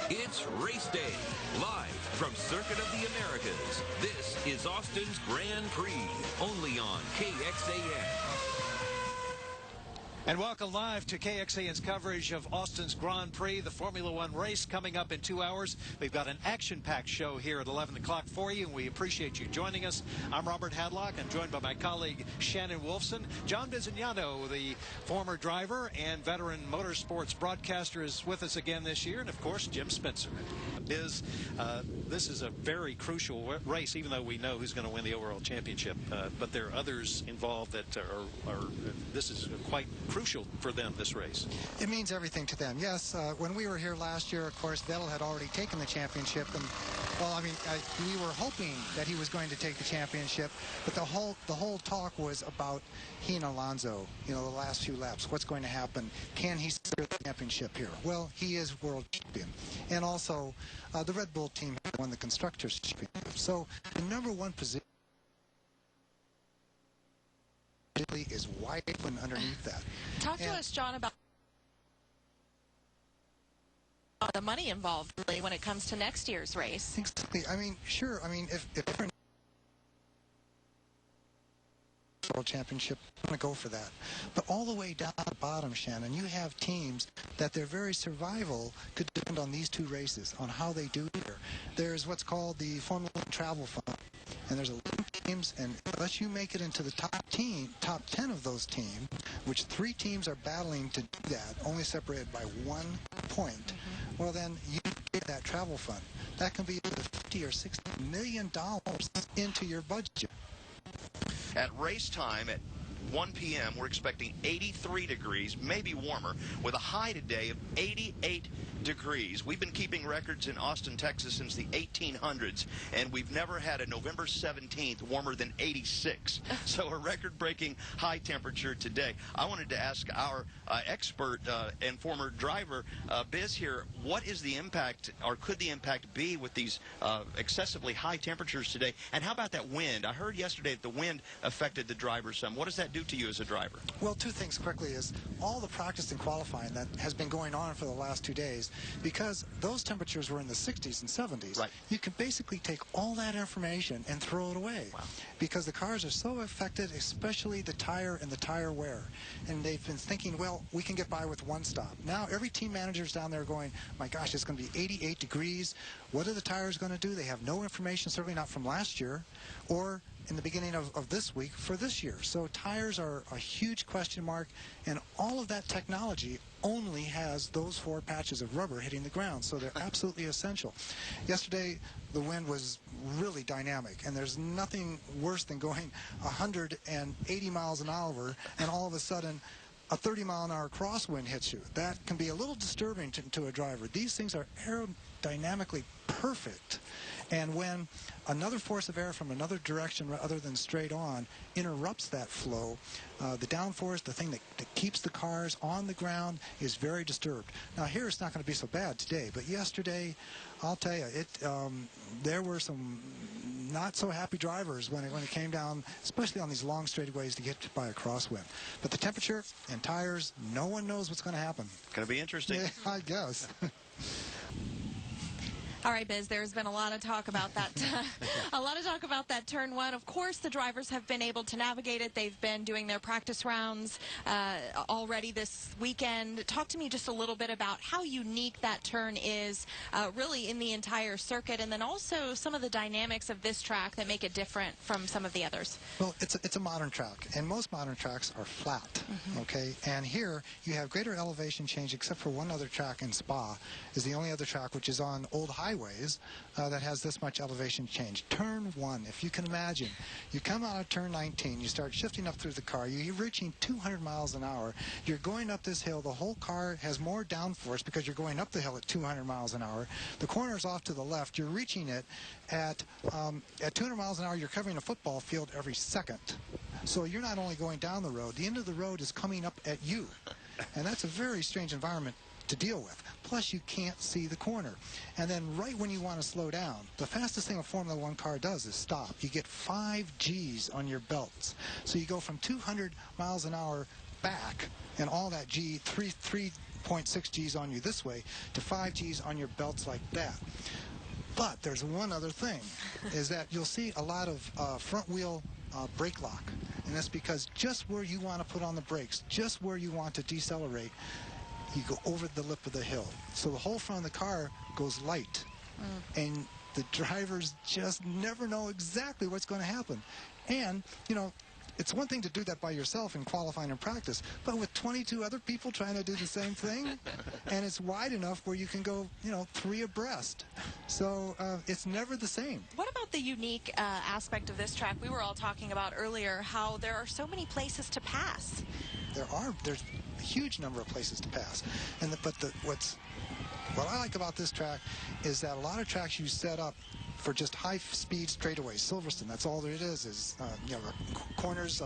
It's race day, live from Circuit of the Americas. This is Austin's Grand Prix, only on KXAN. And welcome live to KXAN's coverage of Austin's Grand Prix, the Formula One race coming up in 2 hours. We've got an action-packed show here at 11 o'clock for you, and we appreciate you joining us. I'm Robert Hadlock. I'm joined by my colleague Shannon Wolfson. John Bisignano, the former driver and veteran motorsports broadcaster, is with us again this year, and of course Jim Spencer. Biz, this is a very crucial race, even though we know who's going to win the overall championship. But there are others involved that are this is quite crucial for them, this race. It means everything to them. Yes, when we were here last year, of course, Vettel had already taken the championship, and well, I mean, we were hoping that he was going to take the championship, but the whole talk was about he and Alonso. You know, the last few laps. What's going to happen? Can he secure the championship here? Well, he is world champion, and also the Red Bull team won the constructors' championship. So the number one position is wide open underneath that. Talk to us, John, about the money involved, really, when it comes to next year's race. Exactly. I mean, sure. I mean, if World Championship, I'm going to go for that. But all the way down the bottom, Shannon, you have teams that their very survival could depend on these two races, on how they do here. There's what's called the Formula One Travel Fund, and there's 11 teams, and unless you make it into the top 10 of those teams, which 3 teams are battling to do that, only separated by 1 point, well, then you get that travel fund. That can be $50 or $60 million into your budget. At race time at 1 p.m., we're expecting 83 degrees, maybe warmer, with a high today of 88 degrees. We've been keeping records in Austin, Texas since the 1800s, and we've never had a November 17th warmer than 86. So a record-breaking high temperature today. I wanted to ask our expert and former driver, Biz here, what is the impact, or could the impact be with these excessively high temperatures today? And how about that wind? I heard yesterday that the wind affected the drivers some. What does that do to you as a driver? Well, 2 things quickly is all the practice and qualifying that has been going on for the last 2 days, because those temperatures were in the 60s and 70s. Right. You can basically take all that information and throw it away. Wow. Because the cars are so affected, especially the tire and the tire wear. And they've been thinking, well, we can get by with 1 stop. Now every team manager's down there going, my gosh, it's going to be 88 degrees. What are the tires going to do? They have no information, certainly not from last year, or in the beginning of this week for this year. So tires are a huge question mark, and all of that technology only has those 4 patches of rubber hitting the ground, so they're absolutely essential. Yesterday, the wind was really dynamic, and there's nothing worse than going 180 miles an hour, and all of a sudden, a 30-mile-an-hour crosswind hits you. That can be a little disturbing to a driver. These things are aerodynamically perfect, and when another force of air from another direction other than straight on interrupts that flow, the downforce, the thing that keeps the cars on the ground, is very disturbed. Now here it's not going to be so bad today, but yesterday, I'll tell you, there were some not so happy drivers when it came down, especially on these long straightaways to get by a crosswind. But the temperature and tires, no one knows what's going to happen. Going to be interesting. Yeah, I guess. All right, Biz, there's been a lot of talk about that. A lot of talk about that turn 1. Of course, the drivers have been able to navigate it. They've been doing their practice rounds already this weekend. Talk to me just a little bit about how unique that turn is really in the entire circuit, and then also some of the dynamics of this track that make it different from some of the others. Well, it's a modern track, and most modern tracks are flat, okay? And here you have greater elevation change, except for one other track in Spa, is the only other track which is on old highways that has this much elevation change. Turn 1, if you can imagine, you come out of turn 19, you start shifting up through the car, you're reaching 200 miles an hour, you're going up this hill, the whole car has more downforce because you're going up the hill at 200 miles an hour, the corner's off to the left, you're reaching it at 200 miles an hour, you're covering a football field every second. So you're not only going down the road, the end of the road is coming up at you. And that's a very strange environment to deal with. Plus, you can't see the corner. And then right when you want to slow down, the fastest thing a Formula One car does is stop. You get 5 Gs on your belts. So you go from 200 miles an hour back, and all that G, 3 0.6 G's on you this way to 5 G's on your belts like that. But there's one other thing, is that you'll see a lot of front wheel brake lock. And that's because just where you want to put on the brakes, just where you want to decelerate, you go over the lip of the hill. So the whole front of the car goes light. And the drivers just never know exactly what's going to happen. And, you know, it's one thing to do that by yourself in qualifying and practice, but with 22 other people trying to do the same thing, and it's wide enough where you can go, you know, 3 abreast. So it's never the same. What about the unique aspect of this track? We were all talking about earlier how there are so many places to pass. There's a huge number of places to pass. What I like about this track is that a lot of tracks you set up for just high-speed straightaways. Silverstone, that's all it is you know, corners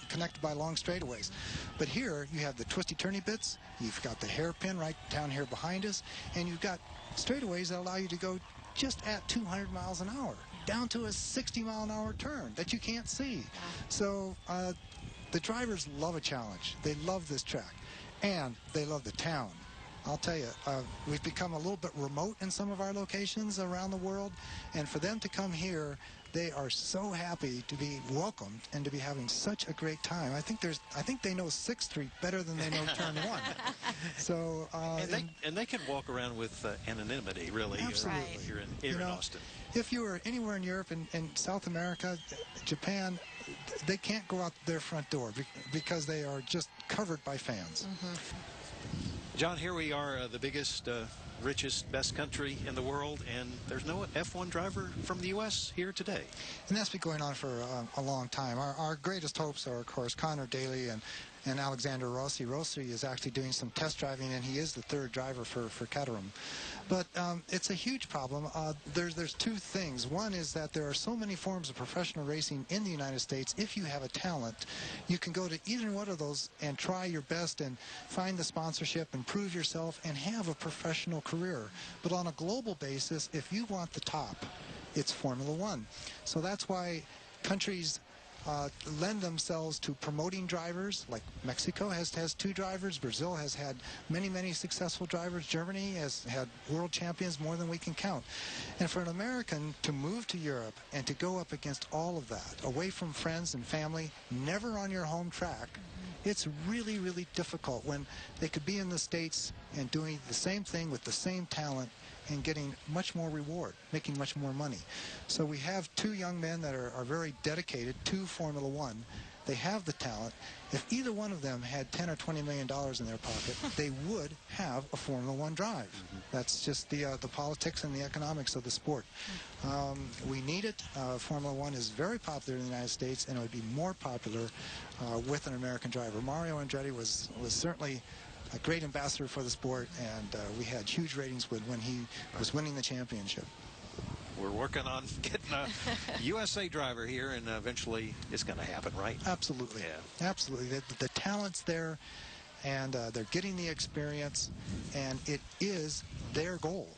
connected by long straightaways. But here you have the twisty-turny bits, you've got the hairpin right down here behind us, and you've got straightaways that allow you to go just at 200 miles an hour, down to a 60-mile-an-hour turn that you can't see. So the drivers love a challenge. They love this track, and they love the town. I'll tell you, we've become a little bit remote in some of our locations around the world, and for them to come here, they are so happy to be welcomed and to be having such a great time. I think they know 6th Street better than they know Turn 1. So and they can walk around with anonymity, really. Absolutely. Here in Austin. If you were anywhere in Europe and South America, Japan, they can't go out their front door because they are just covered by fans. John, here we are, the biggest, richest, best country in the world, and there's no F1 driver from the U.S. here today. And that's been going on for a long time. Our greatest hopes are, of course, Connor Daly and Alexander Rossi. Rossi is actually doing some test driving, and he is the 3rd driver for Caterham. But it's a huge problem. There's 2 things. One is that there are so many forms of professional racing in the United States. If you have a talent, you can go to either one of those and try your best and find the sponsorship and prove yourself and have a professional career. But on a global basis, if you want the top, it's Formula One. So that's why countries lend themselves to promoting drivers. Like Mexico has 2 drivers. Brazil has had many successful drivers. Germany has had world champions, more than we can count. And for an American to move to Europe and to go up against all of that, away from friends and family, never on your home track, it's really difficult when they could be in the States and doing the same thing with the same talent and getting much more reward, making much more money. So we have 2 young men that are very dedicated to Formula One. They have the talent. If either one of them had $10 or $20 million in their pocket, they would have a Formula One drive. That's just the politics and the economics of the sport. We need it. Formula One is very popular in the United States, and it would be more popular with an American driver. Mario Andretti was certainly a great ambassador for the sport, and we had huge ratings when he was winning the championship. We're working on getting a USA driver here, and eventually it's going to happen, right? Absolutely. Yeah. Absolutely. The talent's there, and they're getting the experience, and it is their goal,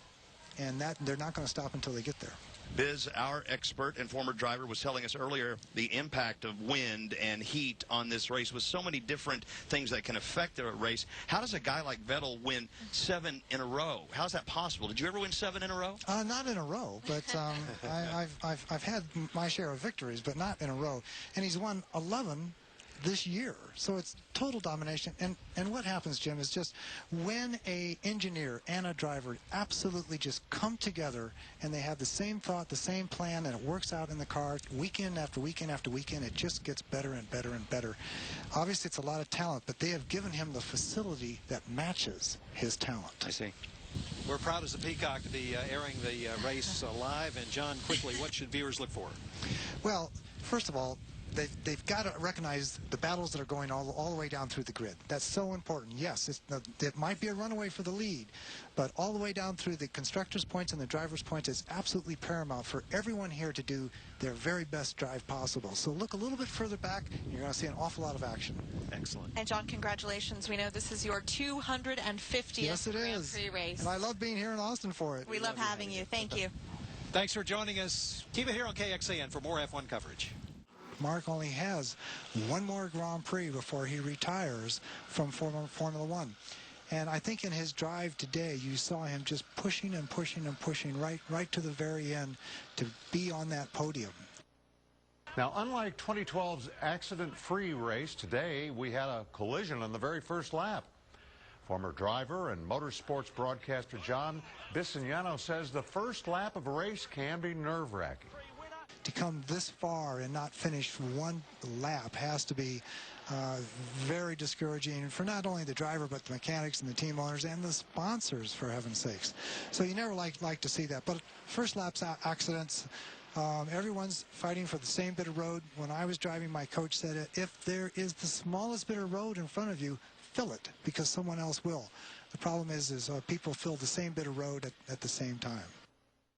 and that they're not going to stop until they get there. Biz, our expert and former driver, was telling us earlier the impact of wind and heat on this race with so many different things that can affect a race. How does a guy like Vettel win 7 in a row? How's that possible? Did you ever win 7 in a row? Not in a row, but I've had my share of victories, but not in a row. And he's won 11 this year, so it's total domination. And what happens, Jim, is just when a engineer and a driver absolutely just come together and they have the same thought, the same plan, and it works out in the car weekend after weekend after weekend, it just gets better and better and better. Obviously, it's a lot of talent, but they have given him the facility that matches his talent. I see. We're proud as a Peacock to be airing the race live. And John, quickly, what should viewers look for? Well, first of all, they've got to recognize the battles that are going all the way down through the grid. That's so important. Yes, it might be a runaway for the lead, but all the way down through the constructors' points and the drivers' points is absolutely paramount for everyone here to do their very best drive possible. So look a little bit further back, and you're going to see an awful lot of action. Excellent. And John, congratulations. We know this is your 250th yes, it Grand is. Prix race. And I love being here in Austin for it. We love having you. Thank you. Thanks for joining us. Keep it here on KXAN for more F1 coverage. Mark only has one more Grand Prix before he retires from Formula One. And I think in his drive today, you saw him just pushing and pushing and pushing right to the very end to be on that podium. Now, unlike 2012's accident-free race, today we had a collision on the very first lap. Former driver and motorsports broadcaster John Bisignano says the first lap of a race can be nerve-wracking. To come this far and not finish one lap has to be very discouraging for not only the driver but the mechanics and the team owners and the sponsors, for heaven's sakes. So you never like to see that. But first lap's accidents, everyone's fighting for the same bit of road. When I was driving, my coach said, if there is the smallest bit of road in front of you, fill it, because someone else will. The problem is people fill the same bit of road at the same time.